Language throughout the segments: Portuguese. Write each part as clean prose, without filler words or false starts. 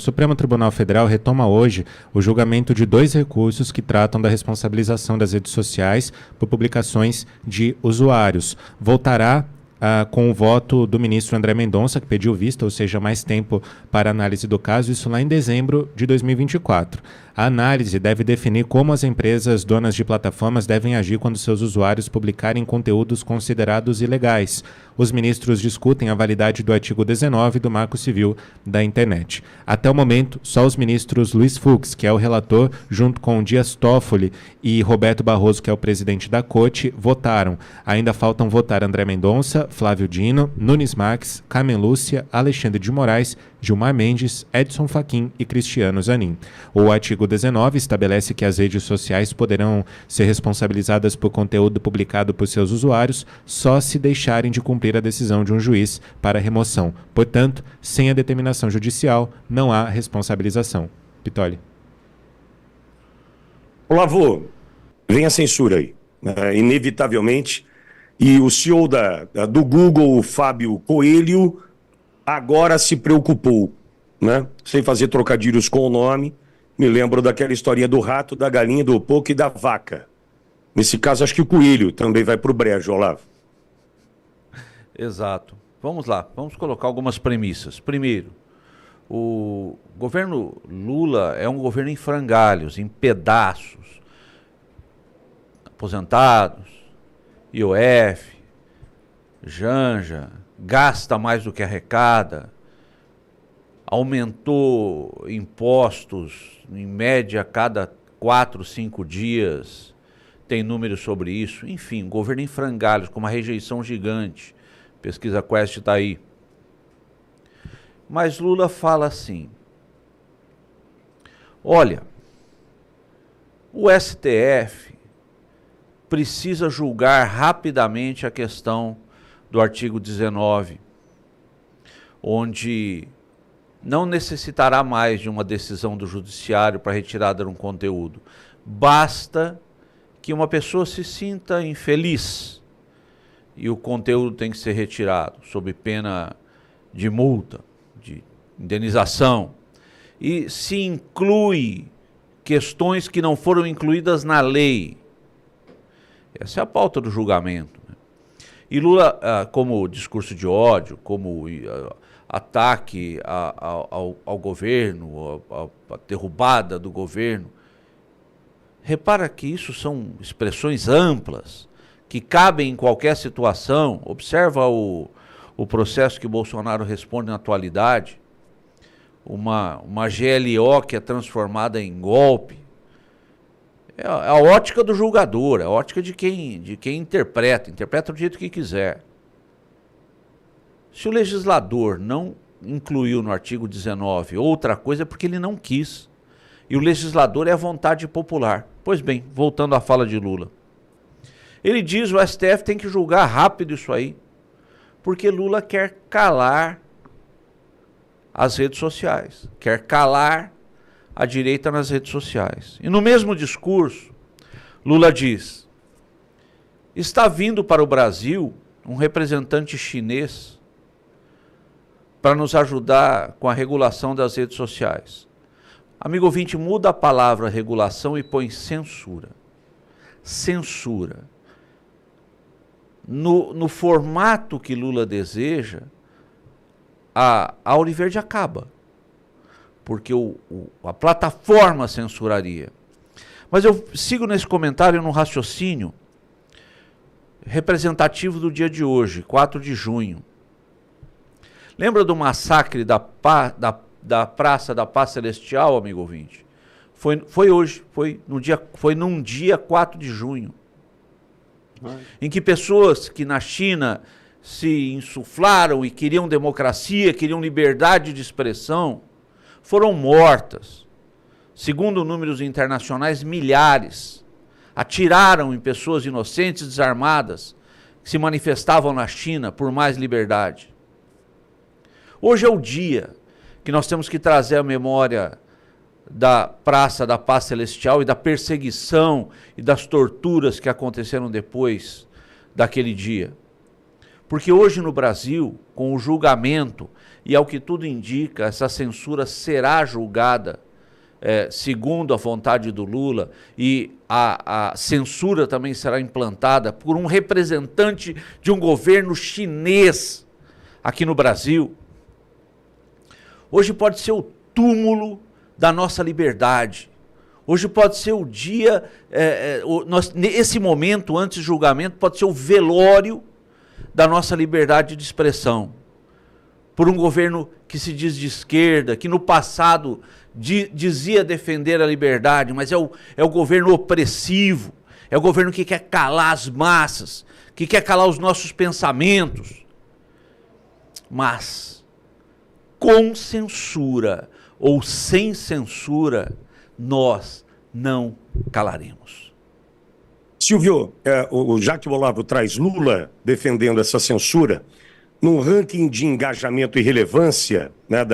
O Supremo Tribunal Federal retoma hoje o julgamento de 2 recursos que tratam da responsabilização das redes sociais por publicações de usuários. Voltará com o voto do ministro André Mendonça, que pediu vista, ou seja, mais tempo para análise do caso, isso lá em dezembro de 2024. A análise deve definir como as empresas donas de plataformas devem agir quando seus usuários publicarem conteúdos considerados ilegais. Os ministros discutem a validade do artigo 19 do Marco Civil da Internet. Até o momento, só os ministros Luiz Fux, que é o relator, junto com Dias Toffoli e Roberto Barroso, que é o presidente da Corte, votaram. Ainda faltam votar André Mendonça, Flávio Dino, Nunes Marques, Carmen Lúcia, Alexandre de Moraes, Gilmar Mendes, Edson Fachin e Cristiano Zanin. O artigo 19 estabelece que as redes sociais poderão ser responsabilizadas por conteúdo publicado por seus usuários só se deixarem de cumprir a decisão de um juiz para remoção. Portanto, sem a determinação judicial, não há responsabilização. Pitoli. Olavo, vem a censura aí, inevitavelmente. E o CEO do Google, o Fábio Coelho, agora se preocupou, né? Sem fazer trocadilhos com o nome, me lembro daquela historinha do rato, da galinha, do porco e da vaca. Nesse caso, acho que o coelho também vai para o brejo, Olavo. Exato. Vamos lá, vamos colocar algumas premissas. Primeiro, o governo Lula é um governo em frangalhos, em pedaços. Aposentados, IOF, Janja, gasta mais do que arrecada, aumentou impostos em média a cada 4, 5 dias, tem números sobre isso, enfim, governo em frangalhos, com uma rejeição gigante, pesquisa Quest está aí. Mas Lula fala assim, olha, o STF precisa julgar rapidamente a questão do artigo 19, onde não necessitará mais de uma decisão do judiciário para retirada de um conteúdo. Basta que uma pessoa se sinta infeliz e o conteúdo tem que ser retirado, sob pena de multa, de indenização. E se inclui questões que não foram incluídas na lei. Essa é a pauta do julgamento. E Lula, como discurso de ódio, como ataque ao governo, a derrubada do governo, repara que isso são expressões amplas, que cabem em qualquer situação. Observa o processo que Bolsonaro responde na atualidade, uma GLO que é transformada em golpe. É a ótica do julgador, é a ótica de quem interpreta do jeito que quiser. Se o legislador não incluiu no artigo 19 outra coisa, é porque ele não quis. E o legislador é a vontade popular. Pois bem, voltando à fala de Lula. Ele diz que o STF tem que julgar rápido isso aí, porque Lula quer calar as redes sociais, quer calar a direita nas redes sociais. E no mesmo discurso, Lula diz, está vindo para o Brasil um representante chinês para nos ajudar com a regulação das redes sociais. Amigo ouvinte, muda a palavra regulação e põe censura. Censura. No formato que Lula deseja, a Auriverde acaba. Porque a plataforma censuraria. Mas eu sigo nesse comentário num raciocínio representativo do dia de hoje, 4 de junho. Lembra do massacre da Praça da Paz Celestial, amigo ouvinte? Foi hoje, foi num dia 4 de junho. Em que pessoas que na China se insuflaram e queriam democracia, queriam liberdade de expressão, foram mortas. Segundo números internacionais, milhares. Atiraram em pessoas inocentes, desarmadas, que se manifestavam na China por mais liberdade. Hoje é o dia que nós temos que trazer a memória da Praça da Paz Celestial e da perseguição e das torturas que aconteceram depois daquele dia. Porque hoje no Brasil, com o julgamento, e ao que tudo indica, essa censura será julgada segundo a vontade do Lula, e a censura também será implantada por um representante de um governo chinês aqui no Brasil. Hoje pode ser o túmulo da nossa liberdade. Hoje pode ser o dia, esse momento antes do julgamento, pode ser o velório da nossa liberdade de expressão. Por um governo que se diz de esquerda, que no passado dizia defender a liberdade, mas é o governo opressivo, é o governo que quer calar as massas, que quer calar os nossos pensamentos. Mas, com censura ou sem censura, nós não calaremos. Silvio, já que o Olavo traz Lula defendendo essa censura, no ranking de engajamento e relevância, né,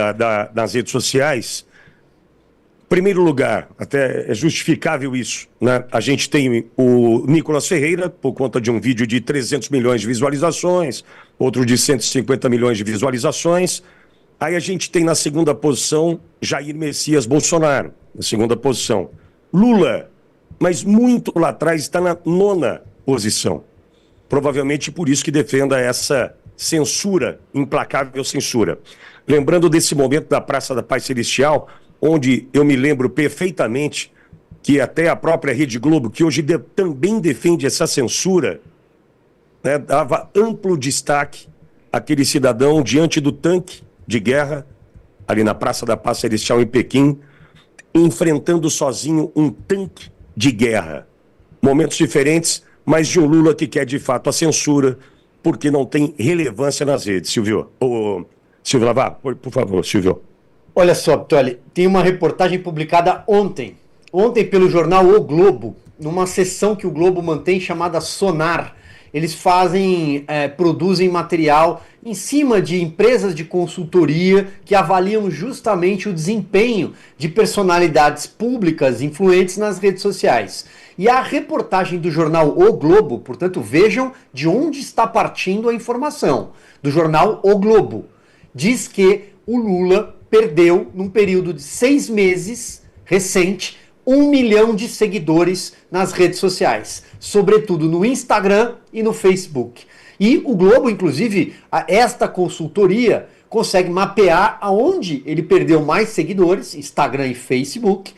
das redes sociais, primeiro lugar, até é justificável isso, né? A gente tem o Nicolas Ferreira, por conta de um vídeo de 300 milhões de visualizações, outro de 150 milhões de visualizações. Aí a gente tem na segunda posição Jair Messias Bolsonaro, na segunda posição. Lula, mas muito lá atrás, está na 9ª posição. Provavelmente por isso que defenda essa censura, implacável censura. Lembrando desse momento da Praça da Paz Celestial, onde eu me lembro perfeitamente que até a própria Rede Globo, que hoje também defende essa censura, né, dava amplo destaque àquele cidadão diante do tanque de guerra, ali na Praça da Paz Celestial em Pequim, enfrentando sozinho um tanque de guerra. Momentos diferentes, mas de um Lula que quer de fato a censura, porque não tem relevância nas redes. Silvio, Silvio Lavar, por favor, Silvio. Olha só, Ptolli, tem uma reportagem publicada ontem pelo jornal O Globo, numa seção que o Globo mantém chamada Sonar. Eles produzem material em cima de empresas de consultoria que avaliam justamente o desempenho de personalidades públicas influentes nas redes sociais. E a reportagem do jornal O Globo, portanto, vejam de onde está partindo a informação, do jornal O Globo, diz que o Lula perdeu, num período de 6 meses recente, 1 milhão de seguidores nas redes sociais, sobretudo no Instagram e no Facebook. E o Globo, inclusive, esta consultoria consegue mapear aonde ele perdeu mais seguidores, Instagram e Facebook,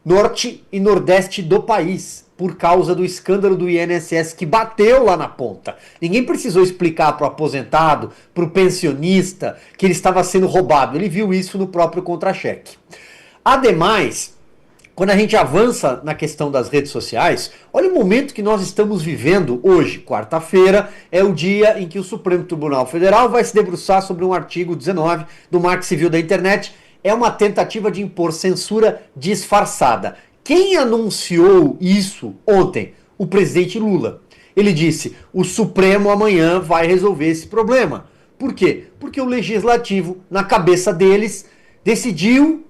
norte e nordeste do país, por causa do escândalo do INSS que bateu lá na ponta. Ninguém precisou explicar para o aposentado, para o pensionista, que ele estava sendo roubado. Ele viu isso no próprio contra-cheque. Ademais, quando a gente avança na questão das redes sociais, olha o momento que nós estamos vivendo hoje, quarta-feira, é o dia em que o Supremo Tribunal Federal vai se debruçar sobre um artigo 19 do Marco Civil da Internet. É uma tentativa de impor censura disfarçada. Quem anunciou isso ontem? O presidente Lula. Ele disse, o Supremo amanhã vai resolver esse problema. Por quê? Porque o Legislativo, na cabeça deles, decidiu,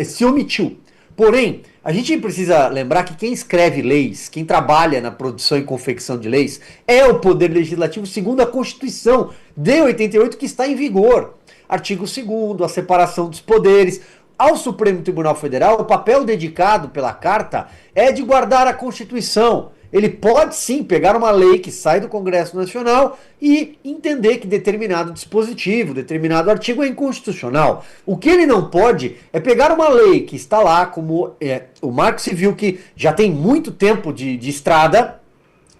se omitiu. Porém, a gente precisa lembrar que quem escreve leis, quem trabalha na produção e confecção de leis, é o Poder Legislativo segundo a Constituição de 88 que está em vigor. Artigo 2º, a separação dos poderes. Ao Supremo Tribunal Federal, o papel dedicado pela Carta é de guardar a Constituição. Ele pode sim pegar uma lei que sai do Congresso Nacional e entender que determinado dispositivo, determinado artigo é inconstitucional. O que ele não pode é pegar uma lei que está lá, como o Marco Civil, que já tem muito tempo de estrada,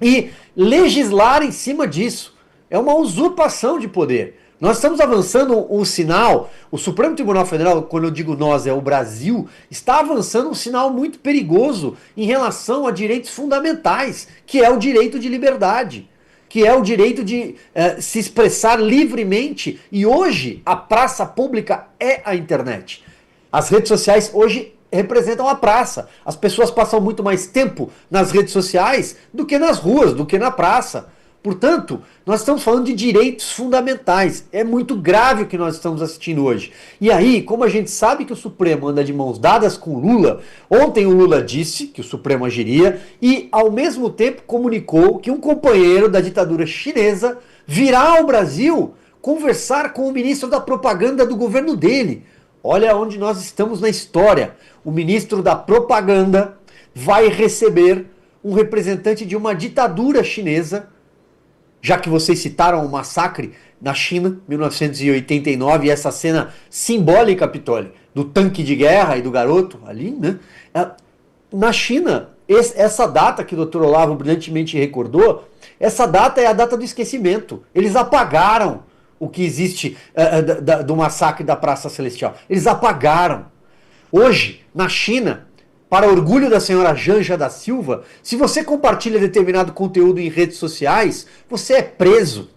e legislar em cima disso. É uma usurpação de poder. Nós estamos avançando um sinal, o Supremo Tribunal Federal, quando eu digo nós, é o Brasil, está avançando um sinal muito perigoso em relação a direitos fundamentais, que é o direito de liberdade, que é o direito de se expressar livremente. E hoje a praça pública é a internet. As redes sociais hoje representam a praça. As pessoas passam muito mais tempo nas redes sociais do que nas ruas, do que na praça. Portanto, nós estamos falando de direitos fundamentais. É muito grave o que nós estamos assistindo hoje. E aí, como a gente sabe que o Supremo anda de mãos dadas com o Lula, ontem o Lula disse que o Supremo agiria e, ao mesmo tempo, comunicou que um companheiro da ditadura chinesa virá ao Brasil conversar com o ministro da propaganda do governo dele. Olha onde nós estamos na história. O ministro da propaganda vai receber um representante de uma ditadura chinesa, já que vocês citaram o massacre na China, 1989, e essa cena simbólica, Capitólio, do tanque de guerra e do garoto ali, né? Na China, essa data que o Dr. Olavo brilhantemente recordou, essa data é a data do esquecimento. Eles apagaram o que existe do massacre da Praça Celestial. Eles apagaram. Hoje, na China, para orgulho da senhora Janja da Silva, se você compartilha determinado conteúdo em redes sociais, você é preso.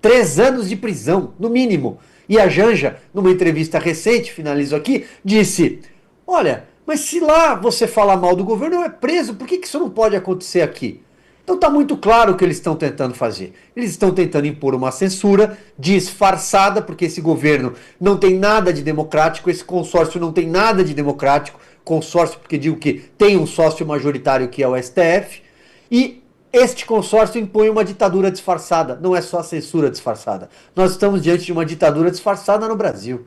3 anos de prisão, no mínimo. E a Janja, numa entrevista recente, finalizo aqui, disse: olha, mas se lá você fala mal do governo, é preso, por que isso não pode acontecer aqui? Então está muito claro o que eles estão tentando fazer. Eles estão tentando impor uma censura disfarçada, porque esse governo não tem nada de democrático, esse consórcio não tem nada de democrático, consórcio porque digo que tem um sócio majoritário que é o STF, e este consórcio impõe uma ditadura disfarçada, não é só a censura disfarçada. Nós estamos diante de uma ditadura disfarçada no Brasil.